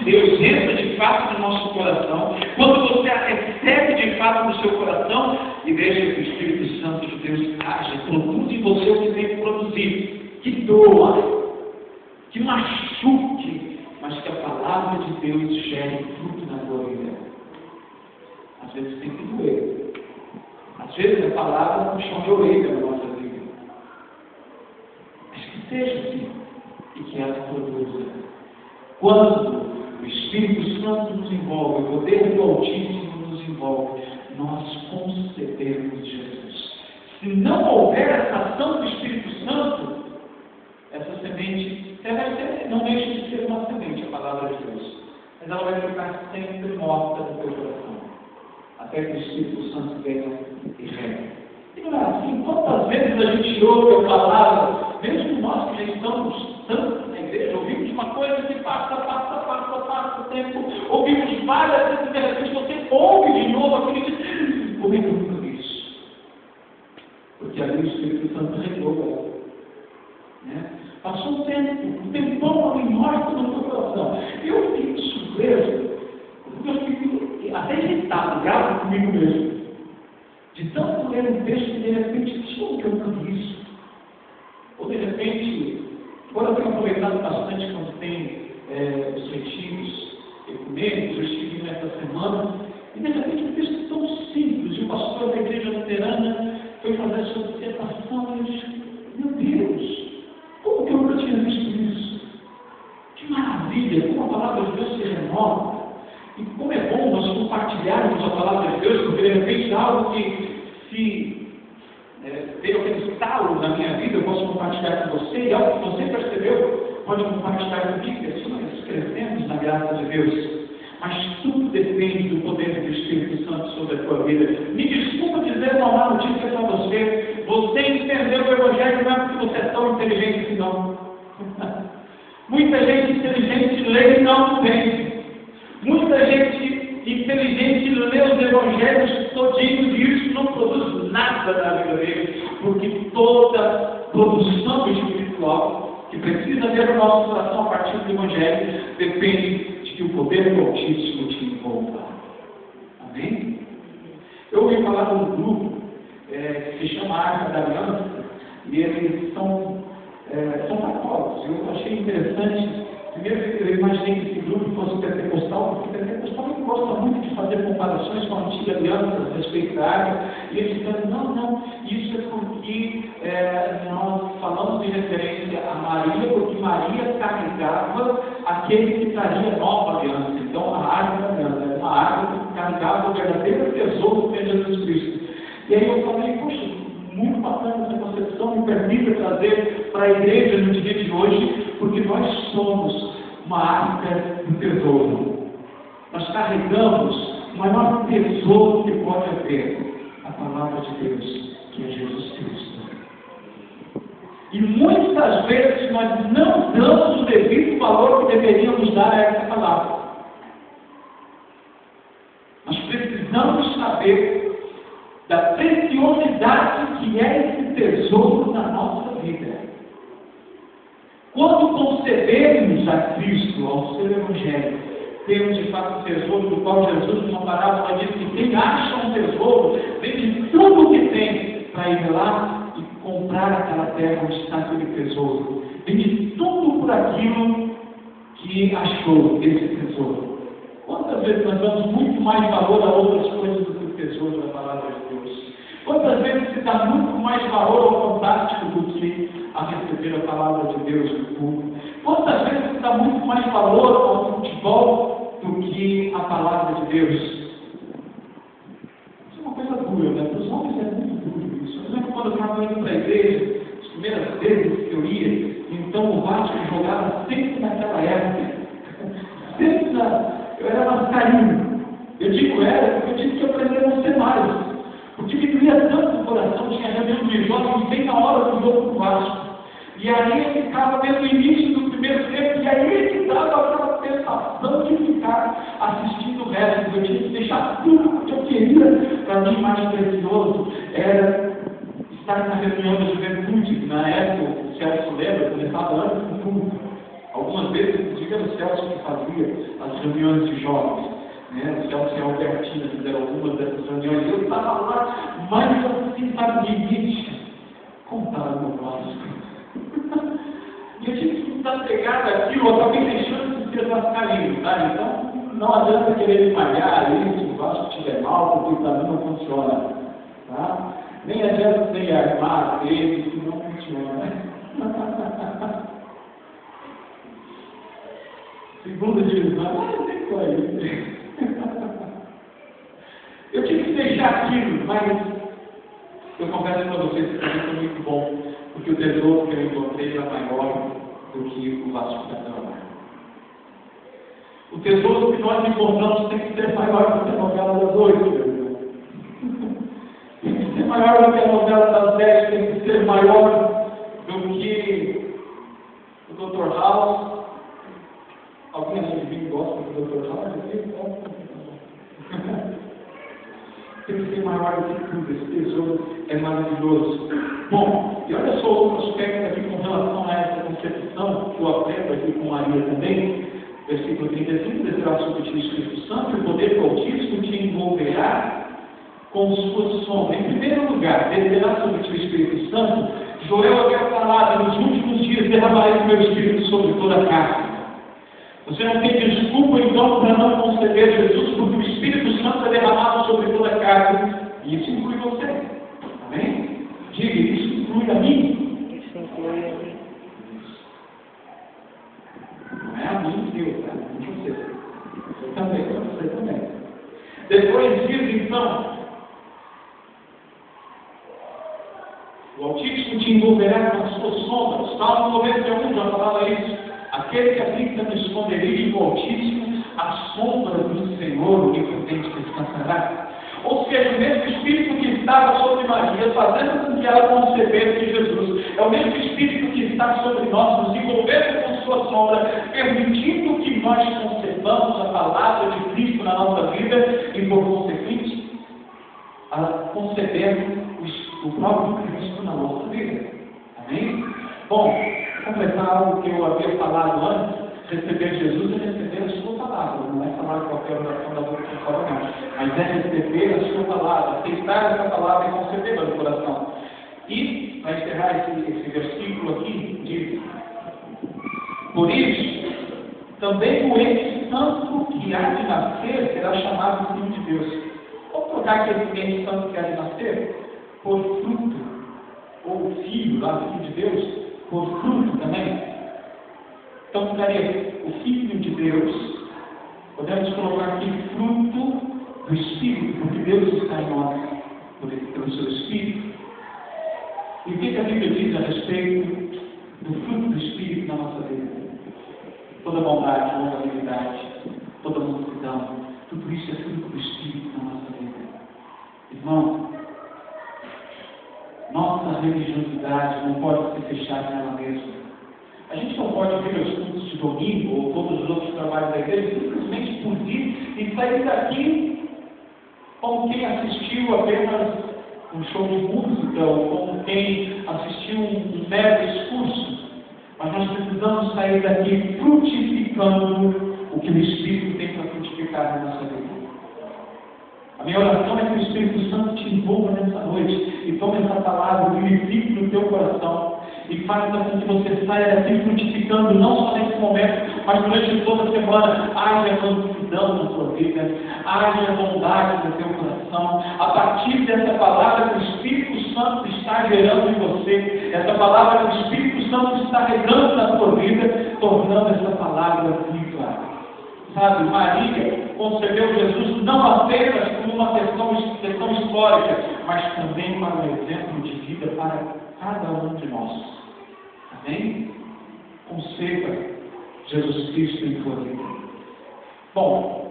Deus entra de fato no nosso coração, quando você a recebe de fato no seu coração, e deixa que o Espírito Santo de Deus age, produz em você o que tem que produzir, que doa, que machuque, mas que a palavra de Deus gere fruto na tua vida. Às vezes tem que doer. Às vezes a palavra é um puxão de orelha na nossa vida. Mas que seja assim, e que ela produza. Quando o Espírito Santo nos envolve, o poder do Altíssimo nos envolve, nós concebemos Jesus. Se não houver essa ação do Espírito Santo, essa semente não deixa de ser uma semente, a palavra de Deus, mas ela vai ficar sempre morta no teu coração, até que o Espírito Santo venha e regue. E não é assim. Quantas vezes a gente ouve a palavra, mesmo nós que já estamos tanto na igreja, ouvimos uma coisa que passa o tempo, ouvimos várias vezes, e de repente você ouve de novo aquilo e diz, comigo muito isso. Porque ali o Espírito Santo regou, né? Passou um tempão ali morto no teu coração. Eu fico surpreso, porque eu fico até irritado, bravo comigo mesmo. De tanto ler um texto e de repente, como que eu não vi isso? Ou de repente, agora eu tenho aproveitado bastante quando tem os retiros ecumênicos, eu estive nessa semana, e de repente um texto tão simples, e o pastor da igreja luterana foi fazer a sua dissertação, e eu disse, meu Deus, como que eu nunca tinha visto isso? Que maravilha, como a palavra de Deus se renova. E como é bom nós compartilharmos a palavra de Deus, porque de repente algo que se deu aquele estalo na minha vida, eu posso compartilhar com você, e algo que você percebeu, pode compartilhar comigo, e assim nós crescemos na graça de Deus. Mas tudo depende do poder do Espírito Santo sobre a tua vida. Me desculpa dizer uma má notícia para você. Você entendeu o Evangelho não é porque você é tão inteligente assim, não. Muita gente inteligente lê e não entende. Muita gente inteligente lê os Evangelhos todinhos e isso não produz nada na vida dele. Porque toda produção espiritual que precisa ter no nosso coração a partir do Evangelho depende de que o poder do Altíssimo te envolva. Amém? Eu ouvi falar de um grupo que se chama Arca da Aliança, e eles são católicos. Eu achei interessante. Primeiro, eu imaginei que esse grupo fosse pentecostal, porque pentecostal não gosta muito de fazer comparações com a antiga aliança a respeito da arca, e eles dizem, não, isso é porque nós falamos de referência a Maria, porque Maria carregava aquele que traria nova aliança. Então, a arca da aliança é uma arca que carregava o verdadeiro tesouro que é Jesus Cristo. E aí eu falei, poxa, muito bacana essa concepção, me permita trazer para a igreja no dia de hoje, porque nós somos uma arca do tesouro. Nós carregamos o maior tesouro que pode haver, a palavra de Deus, que é Jesus Cristo. E muitas vezes nós não damos o devido valor que deveríamos dar a essa palavra. Nós precisamos saber da preciosidade que é esse tesouro na nossa vida. Quando concebemos a Cristo, ao seu Evangelho, temos de fato o tesouro do qual Jesus, numa parábola, diz que quem acha um tesouro, vende tudo o que tem para ir lá e comprar aquela terra onde está aquele tesouro. Vende tudo por aquilo que achou esse tesouro. Quantas vezes nós damos muito mais valor a outras coisas do que o tesouro da palavra de Deus? Quantas vezes se dá muito mais valor ao fantástico do que a receber a palavra de Deus do culto? Quantas vezes se dá muito mais valor ao futebol do que a palavra de Deus? Isso é uma coisa dura, né? Para os homens é muito duro isso. Eu lembro quando eu estava indo para a igreja, as primeiras vezes que eu ia, então o Vasco jogava sempre naquela época. Sempre eu era mascarinho. Eu digo porque eu tive que aprender a não ser mais. Porque me doía tanto o coração, tinha reunião de jovens bem na hora do jogo do Vasco. E aí eu ficava vendo o início do primeiro tempo, e aí que dava aquela sensação de ficar assistindo o resto. Eu tinha que deixar tudo que eu queria. Para mim, mais precioso era estar na reunião da juventude. Na época, o Sérgio lembra, começava antes do culto. Algumas vezes eu inclusive era o Celso que fazia as reuniões de jovens, né? O Celso e a Albertina fizeram algumas dessas reuniões, eu estava lá, mas assim, sabe, limite, contar o meu básico. E eu tive que estar pegado aquilo, eu acabei deixando esse pedaço caindo, tá? Então, não adianta querer espalhar isso, o Vasco estiver mal, porque para mim não funciona, tá? Nem adianta você armar ele, que não funciona. Segunda divisão, nem foi. Eu tive que deixar aquilo, mas eu confesso para vocês que para mim foi muito bom, porque o tesouro que eu encontrei era maior do que o Vasco da Gama. O tesouro que nós encontramos tem que ser maior do que a novela das 8, meu irmão. Tem que ser maior do que a novela das 10, tem que ser maior do que o Dr. House. Alguém aqui de mim gosta do Dr. House? Tem que ser maior do que tudo. Esse tesouro é maravilhoso. Bom, e olha só outro aspecto aqui com relação a essa concepção, que eu aprendo aqui com Maria também. Versículo 35, descerá sobre ti o Espírito Santo, e o poder do Altíssimo te envolverá com sua sombra. Em primeiro lugar, descerá sobre ti o Espírito Santo. Joel havia falado, nos últimos dias derramarei o meu Espírito sobre toda a carne. Você não tem desculpa, então, para não conceder Jesus, porque o Espírito Santo é derramado sobre toda a carne, e isso inclui você. Amém? Diga, isso inclui a mim. Isso inclui a mim. Não é a mim, Deus, tá? É você. Eu também, para você também. Depois diz, então, o Altíssimo te envolverá com as suas sombras. Salmo 91 já falava isso. Aquele que habita no esconderijo do Altíssimo, a sombra do Senhor onipotente descansará. Ou seja, o mesmo Espírito que estava sobre Maria, fazendo com que ela concebesse Jesus, é o mesmo Espírito que está sobre nós, nos envolvendo com sua sombra, permitindo que nós concebamos a palavra de Cristo na nossa vida e, por consequente, concebendo o próprio Cristo na nossa vida. Amém? Bom, completar algo que eu havia falado antes, receber Jesus é receber a sua palavra, não é falar qualquer oração da boca de fora, não, mas é receber a sua palavra, aceitar essa palavra e concebê-la no coração. E, para encerrar esse versículo aqui, diz: por isso, também o ente santo que há de nascer será chamado Filho de Deus. Vamos trocar aquele ente santo que há de nascer por fruto, ou filho, lá, Filho de Deus, por fruto também. Então ficaria o Filho de Deus. Podemos colocar aqui fruto do Espírito, porque Deus está em nós, pelo seu Espírito. E o que a Bíblia diz a respeito do fruto do Espírito na nossa vida? Toda bondade, longanimidade, toda mansidão, tudo isso é fruto do Espírito na nossa vida. Irmão, nossa religiosidade não pode se fechar nela mesma. A gente não pode vir aos cultos de domingo ou todos os outros trabalhos da igreja simplesmente por vir e sair daqui como quem assistiu apenas um show de música ou como quem assistiu um mero discurso. Mas nós precisamos sair daqui frutificando o que o Espírito tem para frutificar na nossa vida. A minha oração é que o Espírito Santo te envolva nessa noite e tome essa palavra, vivifique no teu coração e faça com que você saia daqui frutificando não só nesse momento, mas durante toda a semana. Haja mansidão na sua vida, haja bondade no teu coração. A partir dessa palavra que o Espírito Santo está gerando em você, essa palavra que o Espírito Santo está regando na sua vida, tornando essa palavra viva. Sabe, Maria concebeu Jesus não apenas por uma questão histórica, mas também para um exemplo de vida para cada um de nós. Amém? Conceba Jesus Cristo em sua vida. Bom,